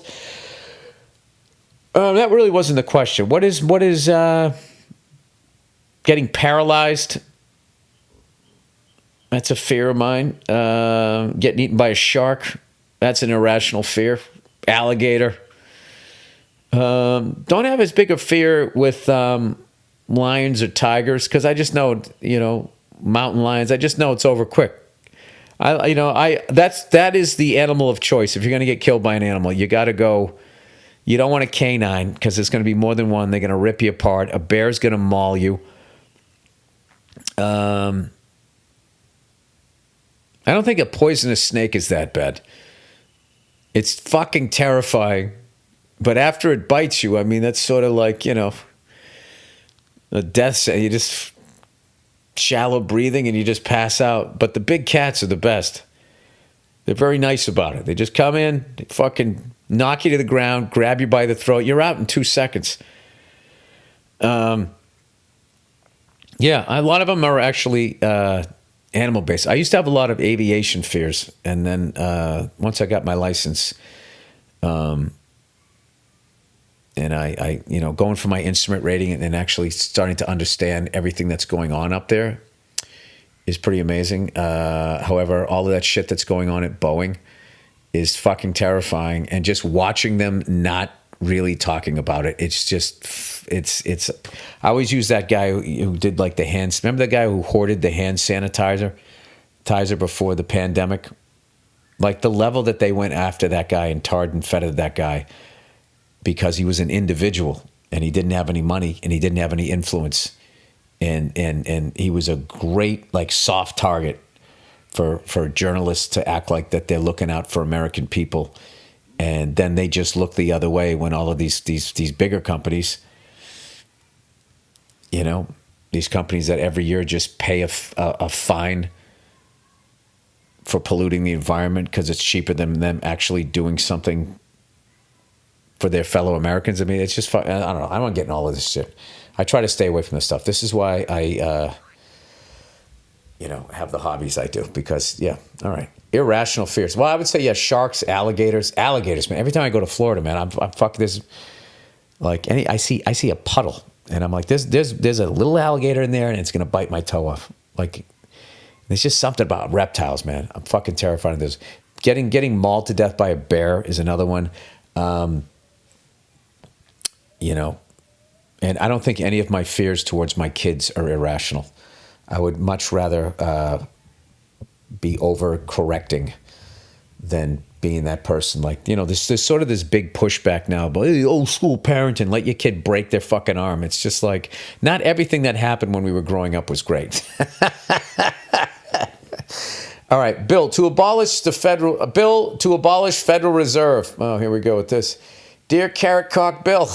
That really wasn't the question. What is getting paralyzed? That's a fear of mine. Getting eaten by a shark. That's an irrational fear. Alligator. Don't have as big a fear with lions or tigers, because I just know, mountain lions. I just know it's over quick. That is the animal of choice. If you're going to get killed by an animal, you got to go. You don't want a canine, because there's going to be more than one. They're going to rip you apart. A bear's going to maul you. I don't think a poisonous snake is that bad. It's fucking terrifying. But after it bites you, I mean, that's sort of like, a death sentence. You just shallow breathing and you just pass out. But the big cats are the best. They're very nice about it. They just come in, they fucking knock you to the ground, grab you by the throat. You're out in 2 seconds. Yeah, a lot of them are actually animal-based. I used to have a lot of aviation fears, and then once I got my license, and I going for my instrument rating and actually starting to understand everything that's going on up there is pretty amazing. However, all of that shit that's going on at Boeing is fucking terrifying, and just watching them not really talking about it, it's I always use that guy who did like the hands. Remember the guy who hoarded the hand sanitizer before the pandemic? Like, the level that they went after that guy and tarred and feathered that guy because he was an individual and he didn't have any money and he didn't have any influence, and he was a great, like, soft target for journalists to act like that they're looking out for American people. And then they just look the other way when all of these bigger companies, these companies that every year just pay a fine for polluting the environment because it's cheaper than them actually doing something for their fellow Americans. I mean, it's just, I don't know. I don't get in all of this shit. I try to stay away from this stuff. This is why I, have the hobbies I do, because, yeah, all right. Irrational fears. Well, I would say, yeah, sharks, alligators, man. Every time I go to Florida, man, I'm fucking this. Like, I see a puddle, and I'm like, there's a little alligator in there, and it's gonna bite my toe off. Like, there's just something about reptiles, man. I'm fucking terrified of this. Getting mauled to death by a bear is another one. And I don't think any of my fears towards my kids are irrational. I would much rather be overcorrecting than being that person. Like, there's sort of this big pushback now about, hey, old school parenting, let your kid break their fucking arm. It's just like, not everything that happened when we were growing up was great. All right, bill to abolish federal reserve. Oh, here we go with this. Dear Carrot Cock Bill.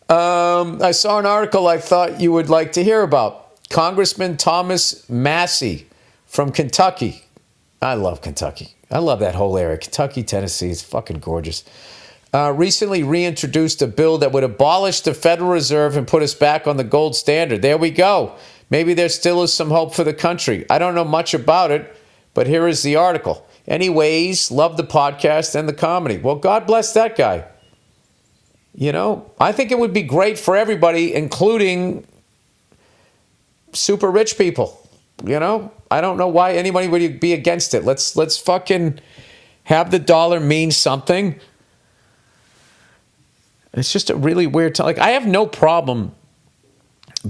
I saw an article I thought you would like to hear about. Congressman Thomas Massey from Kentucky. I love Kentucky. I love that whole area. Kentucky, Tennessee is fucking gorgeous. Recently reintroduced a bill that would abolish the Federal Reserve and put us back on the gold standard. There we go. Maybe there still is some hope for the country. I don't know much about it, but here is the article. Anyways, love the podcast and the comedy. Well, God bless that guy. I think it would be great for everybody, including super rich people. I don't know why anybody would be against it. Let's fucking have the dollar mean something. It's just a really weird time. Like, I have no problem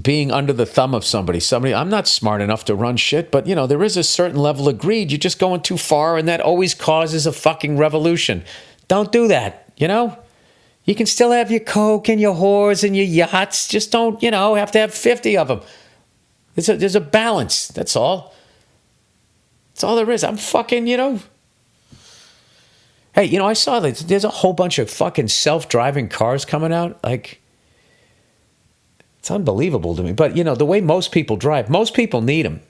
being under the thumb of somebody. I'm not smart enough to run shit, but there is a certain level of greed. You're just going too far, and that always causes a fucking revolution. Don't do that, You can still have your coke and your whores and your yachts. Just don't, have to have 50 of them. There's a balance. That's all. That's all there is. I'm fucking, Hey, I saw that there's a whole bunch of fucking self-driving cars coming out. Like, it's unbelievable to me. But, the way most people drive, most people need them.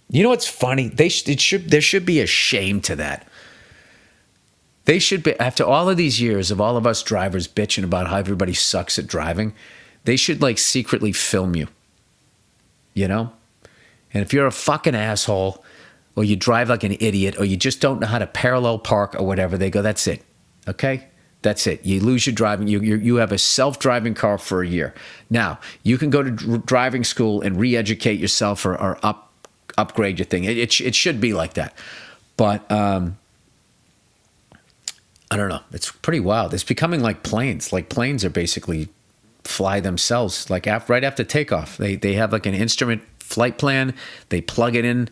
You know what's funny? There should be a shame to that. They should be, after all of these years of all of us drivers bitching about how everybody sucks at driving, they should secretly film you. And if you're a fucking asshole, or you drive like an idiot, or you just don't know how to parallel park or whatever, they go, that's it. Okay? That's it. You lose your driving. You have a self-driving car for a year. Now, you can go to driving school and re-educate yourself or upgrade your thing. It should be like that. But I don't know. It's pretty wild. It's becoming like planes. Like planes are basically fly themselves. Like right after takeoff, they have like an instrument flight plan. They plug it in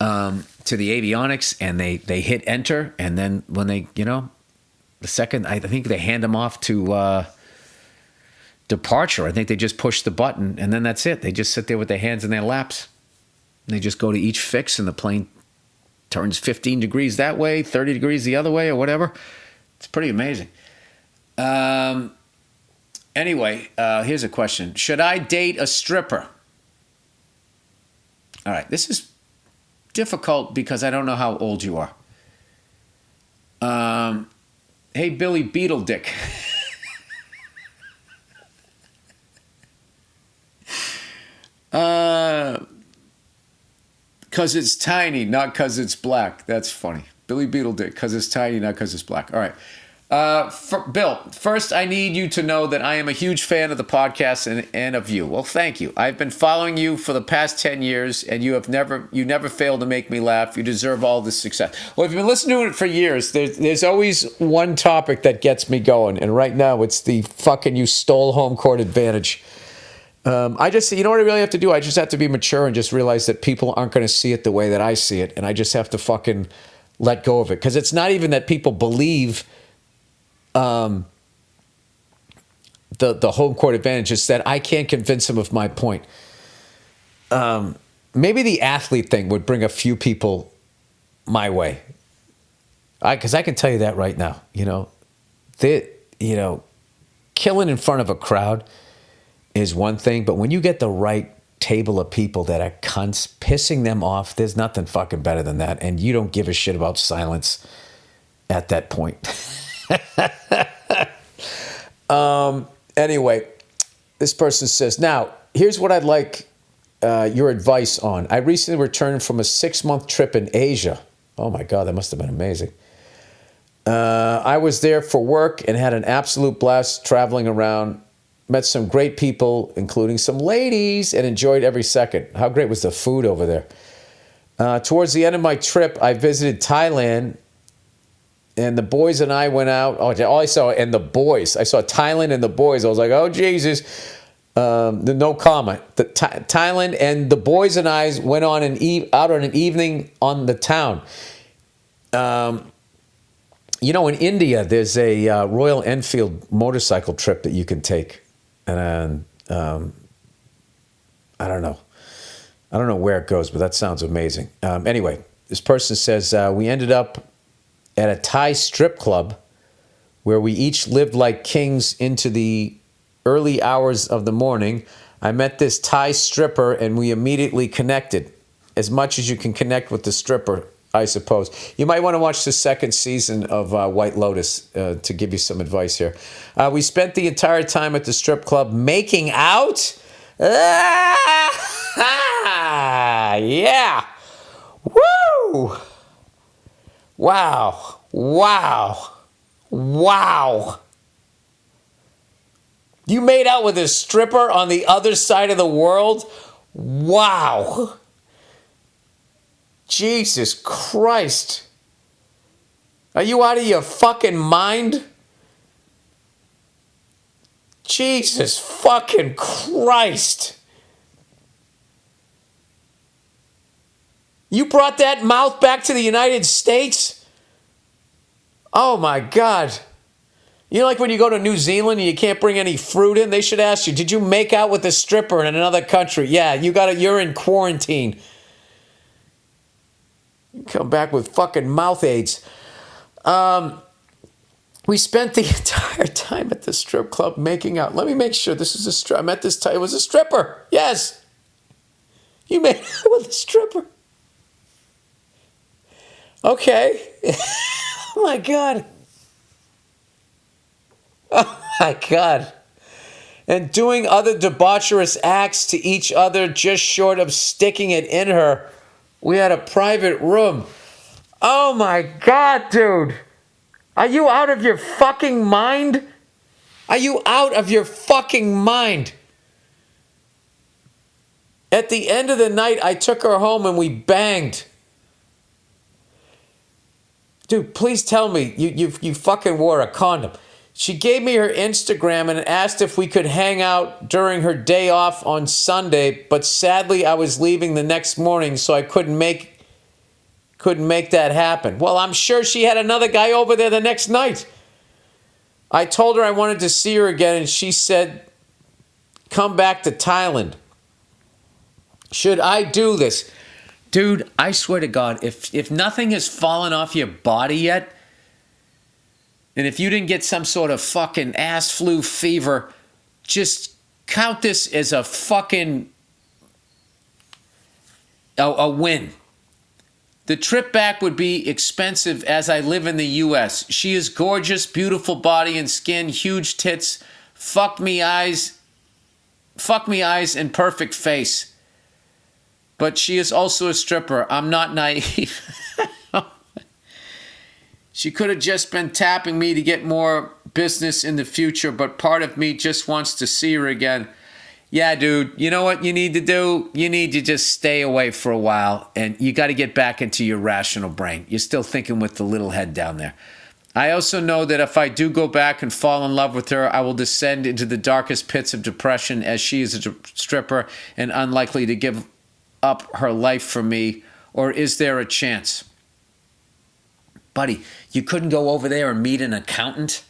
to the avionics, and they hit enter, and then when they the second, I think they hand them off to departure. I think they just push the button, and then that's it. They just sit there with their hands in their laps. They just go to each fix, and the plane turns 15 degrees that way, 30 degrees the other way, or whatever. It's pretty amazing. Anyway, here's a question. Should I date a stripper? All right, this is difficult because I don't know how old you are. Hey, Billy Beetle Dick. Because it's tiny, not because it's black. That's funny. Billy Beetle Dick, because it's tiny, not because it's black. All right. Bill, first I need you to know that I am a huge fan of the podcast and of you. Well, thank you. I've been following you for the past 10 years, and you never failed to make me laugh. You deserve all the success. Well, if you've been listening to it for years, there's always one topic that gets me going, and right now it's the fucking you stole home court advantage. You know what I really have to do? I just have to be mature and just realize that people aren't going to see it the way that I see it, and I just have to fucking let go of it. Because it's not even that people believe the home court advantage, is that I can't convince them of my point. Maybe the athlete thing would bring a few people my way. Because I can tell you that right now. Killing in front of a crowd is one thing, but when you get the right table of people that are cunts, pissing them off, there's nothing fucking better than that. And you don't give a shit about silence at that point. Anyway, this person says, now, here's what I'd like your advice on. I recently returned from a 6-month trip in Asia. Oh my God, that must have been amazing. I was there for work and had an absolute blast traveling around. Met some great people, including some ladies, and enjoyed every second. How great was the food over there? Towards the end of my trip, I visited Thailand, and the boys and I went out. All I saw, and the boys. I saw Thailand and the boys. I was like, oh, Jesus. No comment. Thailand and the boys and I went on out on an evening on the town. In India, there's a Royal Enfield motorcycle trip that you can take. And I don't know. I don't know where it goes, but that sounds amazing. Anyway, this person says, we ended up at a Thai strip club where we each lived like kings into the early hours of the morning. I met this Thai stripper and we immediately connected, as much as you can connect with the stripper, I suppose. You might want to watch the second season of White Lotus to give you some advice here. We spent the entire time at the strip club making out. Yeah. Woo! Wow. Wow. Wow. You made out with a stripper on the other side of the world? Wow. Jesus Christ. Are you out of your fucking mind? Jesus fucking Christ. You brought that mouth back to the United States? Oh my God. You know, like when you go to New Zealand and you can't bring any fruit in, they should ask you, did you make out with a stripper in another country? Yeah, you're in quarantine. You come back with fucking mouth aids. We spent the entire time at the strip club making out. Let me make sure this is a stripper. I met this time. It was a stripper. Yes. You made out with a stripper. Okay. Oh my God. Oh my God. And doing other debaucherous acts to each other just short of sticking it in her. We had a private room. Oh my God, dude. Are you out of your fucking mind? Are you out of your fucking mind? At the end of the night, I took her home and we banged. Dude, please tell me you fucking wore a condom. She gave me her Instagram and asked if we could hang out during her day off on Sunday, but sadly I was leaving the next morning, so I couldn't make that happen. Well, I'm sure she had another guy over there the next night. I told her I wanted to see her again, and she said, come back to Thailand. Should I do this? Dude, I swear to God, if nothing has fallen off your body yet, and if you didn't get some sort of fucking ass flu fever, just count this as a fucking a win. The trip back would be expensive as I live in the U.S. She is gorgeous, beautiful body and skin, huge tits, fuck me eyes, and perfect face. But she is also a stripper. I'm not naive. She could have just been tapping me to get more business in the future, but part of me just wants to see her again. Yeah, dude, you know what you need to do? You need to just stay away for a while, and you got to get back into your rational brain. You're still thinking with the little head down there. I also know that if I do go back and fall in love with her, I will descend into the darkest pits of depression, as she is a stripper and unlikely to give up her life for me. Or is there a chance? Buddy, you couldn't go over there and meet an accountant?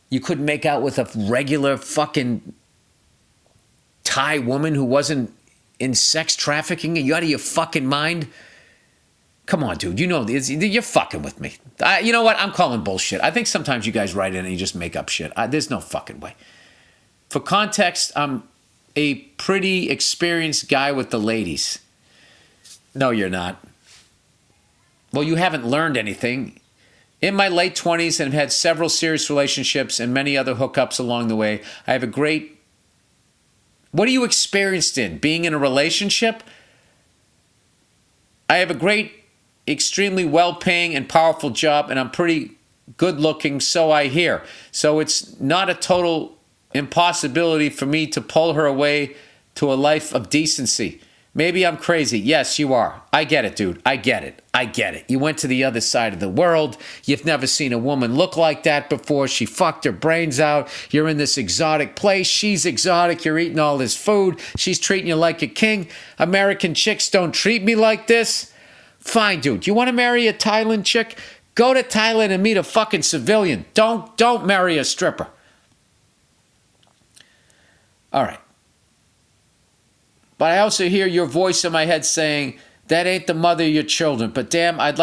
You couldn't make out with a regular fucking Thai woman who wasn't in sex trafficking? Are you out of your fucking mind? Come on, dude. You know, you're fucking with me. You know what? I'm calling bullshit. I think sometimes you guys write in and you just make up shit. There's no fucking way. For context, I'm a pretty experienced guy with the ladies. No, you're not. Well, you haven't learned anything. In my late 20s and have had several serious relationships and many other hookups along the way, I have a great... What are you experienced in? Being in a relationship? I have a great, extremely well-paying and powerful job, and I'm pretty good-looking, so I hear. So it's not a total impossibility for me to pull her away to a life of decency. Maybe I'm crazy. Yes, you are. I get it, dude. I get it. I get it. You went to the other side of the world. You've never seen a woman look like that before. She fucked her brains out. You're in this exotic place. She's exotic. You're eating all this food. She's treating you like a king. American chicks don't treat me like this. Fine, dude. You want to marry a Thailand chick? Go to Thailand and meet a fucking civilian. Don't marry a stripper. All right. But I also hear your voice in my head saying, that ain't the mother of your children. But damn, I'd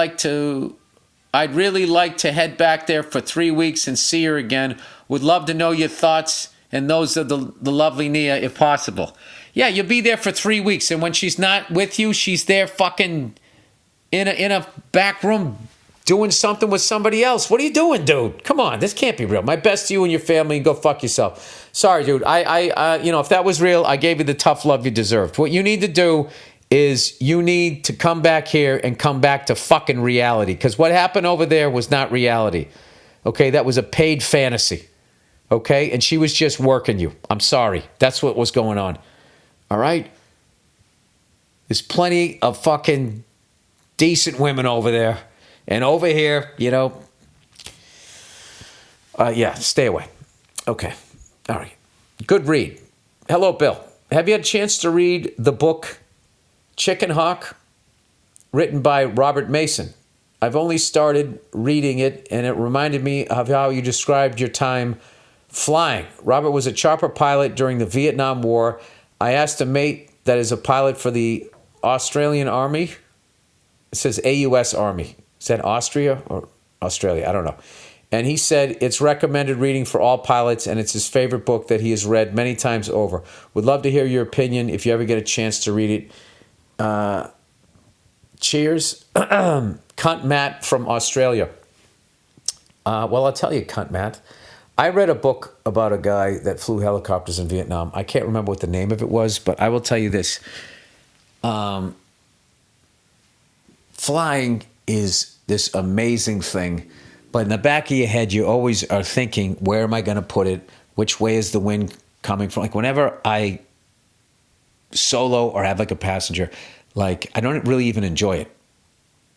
really like to head back there for 3 weeks and see her again. Would love to know your thoughts and those of the lovely Nia, if possible. Yeah, you'll be there for 3 weeks. And when she's not with you, she's there fucking in a back room doing something with somebody else. What are you doing, dude? Come on, this can't be real. My best to you and your family, and go fuck yourself. Sorry, dude. If that was real, I gave you the tough love you deserved. What you need to do is you need to come back here and come back to fucking reality. Because what happened over there was not reality. Okay, that was a paid fantasy. Okay, and she was just working you. I'm sorry. That's what was going on. All right? There's plenty of fucking decent women over there. And over here, stay away. Okay. All right. Good read. Hello, Bill. Have you had a chance to read the book Chicken Hawk? written by Robert Mason. I've only started reading it, and it reminded me of how you described your time flying. Robert was a chopper pilot during the Vietnam War. I asked a mate that is a pilot for the Australian Army. It says AUS Army. Is that Austria or Australia? I don't know. And he said it's recommended reading for all pilots, and it's his favorite book that he has read many times over. Would love to hear your opinion if you ever get a chance to read it. Cheers. Cunt Matt from Australia. Well, I'll tell you, Cunt Matt. I read a book about a guy that flew helicopters in Vietnam. I can't remember what the name of it was, but I will tell you this. Flying is this amazing thing, but in the back of your head, you always are thinking, where am I going to put it? Which way is the wind coming from? Like whenever I solo or have like a passenger, like I don't really even enjoy it.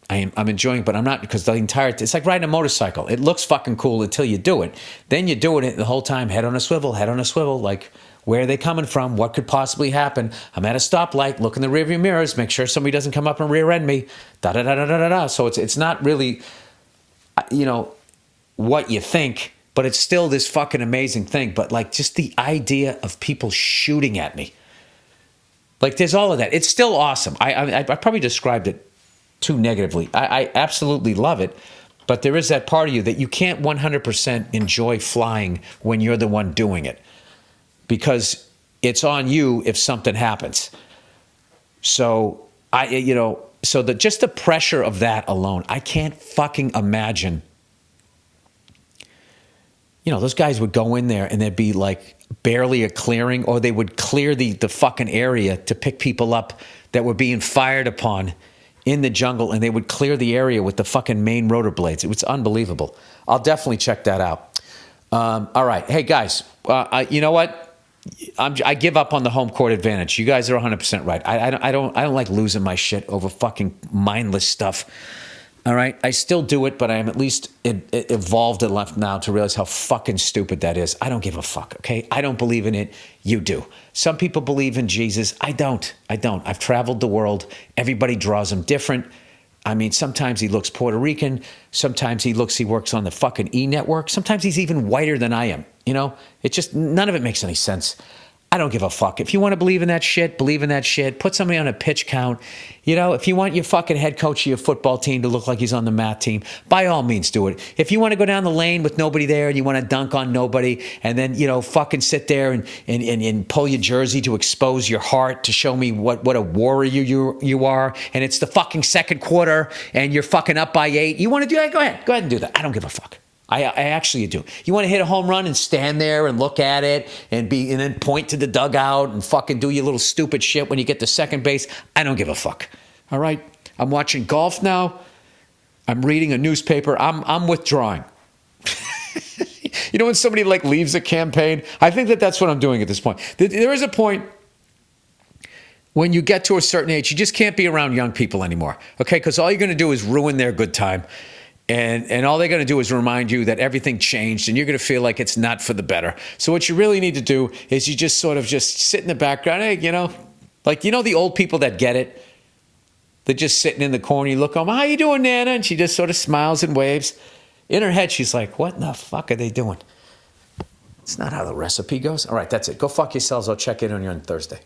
I'm enjoying it, but I'm not, because the entire, it's like riding a motorcycle. It looks fucking cool until you do it. Then you're doing it the whole time, head on a swivel, like where are they coming from? What could possibly happen? I'm at a stoplight, look in the rearview mirrors, make sure somebody doesn't come up and rear end me, da-da-da-da-da-da. So it's not really, what you think, but it's still this fucking amazing thing. But like just the idea of people shooting at me, like there's all of that. It's still awesome. I probably described it too negatively. I absolutely love it, but there is that part of you that you can't 100% enjoy flying when you're the one doing it, because it's on you if something happens. So just the pressure of that alone, I can't fucking imagine. Those guys would go in there and there'd be like barely a clearing, or they would clear the fucking area to pick people up that were being fired upon in the jungle, and they would clear the area with the fucking main rotor blades. It was unbelievable. I'll definitely check that out. All right. Hey, guys, you know what? I give up on the home court advantage. You guys are 100% right. I don't like losing my shit over fucking mindless stuff. All right? I still do it, but I am at least evolved enough now to realize how fucking stupid that is. I don't give a fuck, okay? I don't believe in it. You do. Some people believe in Jesus. I don't. I've traveled the world. Everybody draws him different. I mean, sometimes he looks Puerto Rican. Sometimes he works on the fucking E network. Sometimes he's even whiter than I am. It just, none of it makes any sense. I don't give a fuck. If you want to believe in that shit, believe in that shit. Put somebody on a pitch count. If you want your fucking head coach of your football team to look like he's on the math team, by all means do it. If you want to go down the lane with nobody there and you want to dunk on nobody and then, fucking sit there and pull your jersey to expose your heart to show me what a warrior you are, and it's the fucking second quarter and you're fucking up by 8, you want to do that? Go ahead and do that. I don't give a fuck. I actually do. You want to hit a home run and stand there and look at it and then point to the dugout and fucking do your little stupid shit when you get to second base? I don't give a fuck. All right? I'm watching golf now. I'm reading a newspaper. I'm withdrawing. When somebody like leaves a campaign, I think that's what I'm doing at this point. There is a point when you get to a certain age, you just can't be around young people anymore, okay? Because all you're going to do is ruin their good time. And all they're going to do is remind you that everything changed and you're going to feel like it's not for the better. So what you really need to do is you just sort of just sit in the background. Hey, the old people that get it? They're just sitting in the corner. You look at them, how you doing, Nana? And she just sort of smiles and waves. In her head, she's like, what in the fuck are they doing? It's not how the recipe goes. All right, that's it. Go fuck yourselves. I'll check in on you on Thursday.